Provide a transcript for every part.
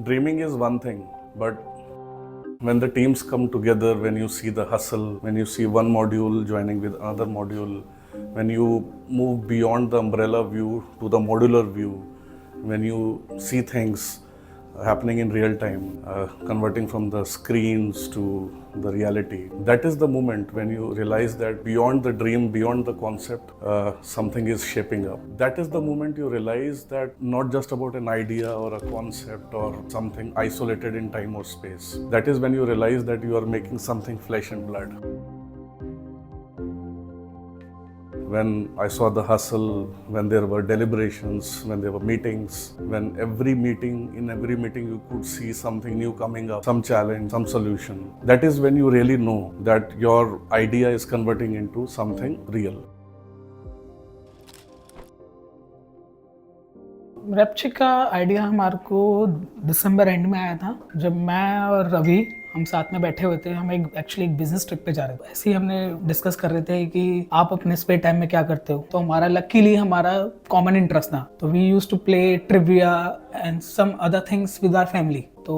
Dreaming is one thing, but when the teams come together, when you see the hustle, when you see one module joining with another module, when you move beyond the umbrella view to the modular view, when you see things happening in real time, converting from the screens to the reality, that is the moment when you realize that beyond the dream, beyond the concept, something is shaping up. That is the moment you realize that not just about an idea or a concept or something isolated in time or space. That is when you realize that you are making something flesh and blood. When I saw the hustle, when there were deliberations, when there were meetings, when in every meeting you could see something new coming up, some challenge, some solution. That is when you really know that your idea is converting into something real. Rapchik का idea हमारे को दिसंबर and में आया था, जब मैं और रवि हम साथ में बैठे हुए थे। हम एक्चुअली एक बिजनेस ट्रिप पे जा रहे थे। ऐसे ही हमने डिस्कस कर रहे थे कि आप अपने स्पेयर टाइम में क्या करते हो, तो हमारा लकीली हमारा कॉमन इंटरेस्ट था। तो we used to play trivia and some other things with our family. तो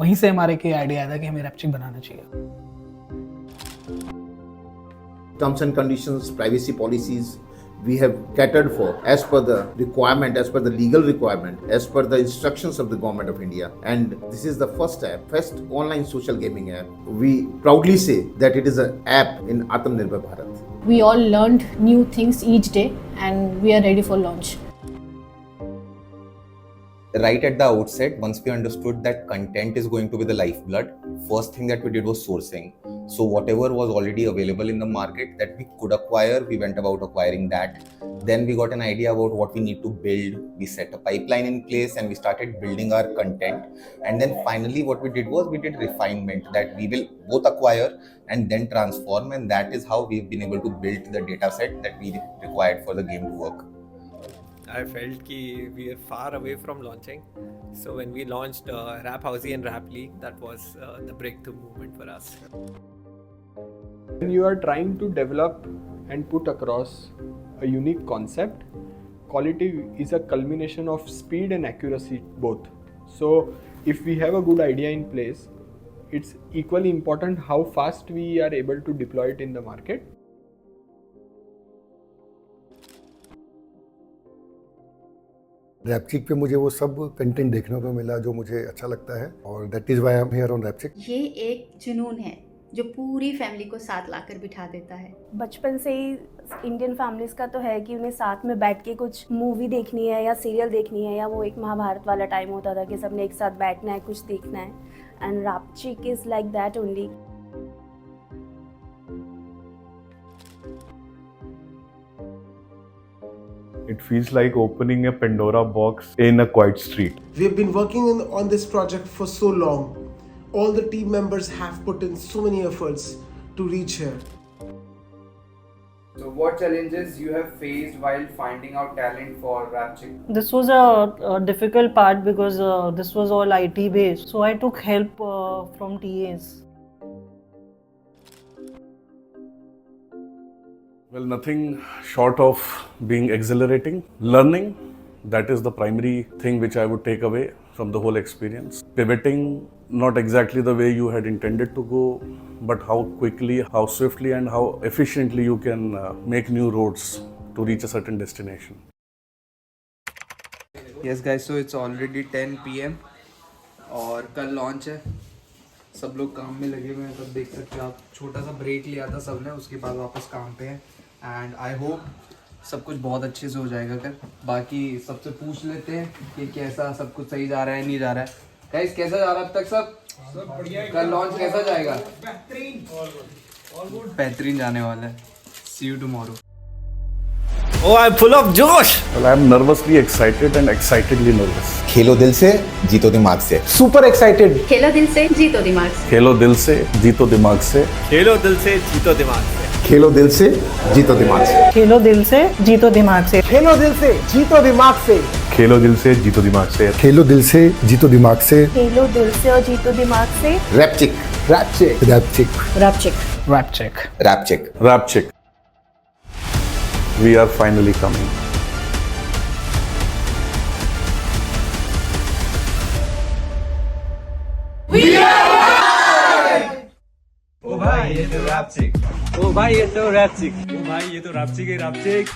वहीं से हमारे के आइडिया आया था कि हमें रैपचिक बनाना चाहिए। Terms and conditions, privacy policies, we have catered for as per the requirement, as per the legal requirement, as per the instructions of the government of India. And this is the first online social gaming app. We proudly say that it is an app in Atmanirbhar Bharat. We all learned new things each day and we are ready for launch. Right at the outset, once we understood that content is going to be the lifeblood, first thing that we did was sourcing. So whatever was already available in the market that we could acquire, we went about acquiring that. Then we got an idea about what we need to build. We set a pipeline in place and we started building our content. And then finally what we did was we did refinement, that we will both acquire and then transform. And that is how we've been able to build the data set that we required for the game to work. I felt that we are far away from launching. So when we launched Rap Housey and Rap League, that was the breakthrough movement for us. When you are trying to develop and put across a unique concept, quality is a culmination of speed and accuracy both. So if we have a good idea in place, it's equally important how fast we are able to deploy it in the market. Rapchik पे मुझे वो सब content देखने को मिला जो मुझे अच्छा लगता है, और that is why I am here on Rapchik. ये एक जुनून है जो पूरी फैमिली को साथ लाकर बिठा देता है। बचपन से ही इंडियन फैमिलीज का तो है कि उन्हें साथ में बैठ के कुछ मूवी देखनी है या सीरियल देखनी है, या वो एक महाभारत वाला टाइम होता था कि सबने एक साथ बैठना है, कुछ देखना है। And Rapchik is like that only. It feels like opening a Pandora box in a quiet street. We have been working on this project for so long. All the team members have put in so many efforts to reach here. So what challenges you have faced while finding out talent for Rap-Chick? This was a difficult part because this was all IT based. So I took help from TAs. Well, nothing short of being exhilarating. Learning, that is the primary thing which I would take away from the whole experience. Pivoting, not exactly the way you had intended to go, but how quickly, how swiftly and how efficiently you can make new roads to reach a certain destination. Yes guys, so it's already 10 PM और कल launch है। सब लोग काम में लगे हुए हैं, तब देख सकते हो आप। छोटा सा ब्रेक लिया था सबने, उसके बाद वापस काम पे हैं। एंड आई होप सब कुछ बहुत अच्छे से हो जाएगा कल। बाकी सबसे पूछ लेते हैं कि कैसा सब कुछ सही जा रहा है, नहीं जा रहा है। गाइस कैसा जा रहा है अब तक सब बढ़िया? कल लॉन्च कैसा जाएगा? बेहतरीन जाने वाला है। See you tomorrow. Oh, I'm full of josh! Well, I'm nervously excited and excitedly nervous. खेलो दिल से, जीतो दिमाग से। Super excited. खेलो दिल से, जीतो दिमाग से। खेलो दिल से, जीतो दिमाग से। खेलो दिल से, जीतो दिमाग से। खेलो दिल से, जीतो दिमाग से। खेलो दिल से, जीतो दिमाग से। खेलो दिल से, जीतो दिमाग से। खेलो दिल से, जीतो दिमाग से। खेलो दिल से, जीतो दिमाग से। खेलो दिल से और जीतो दिमाग से। Rapchik, Rapchik, Rapchik, Rap-Chick. Rapchik, Rapchik. Rap-Chick. We are finally coming. भाई ये तो रैपचिक, ओ भाई ये तो रैपचिक, ओ भाई ये तो रैपचिक है रैपचिक।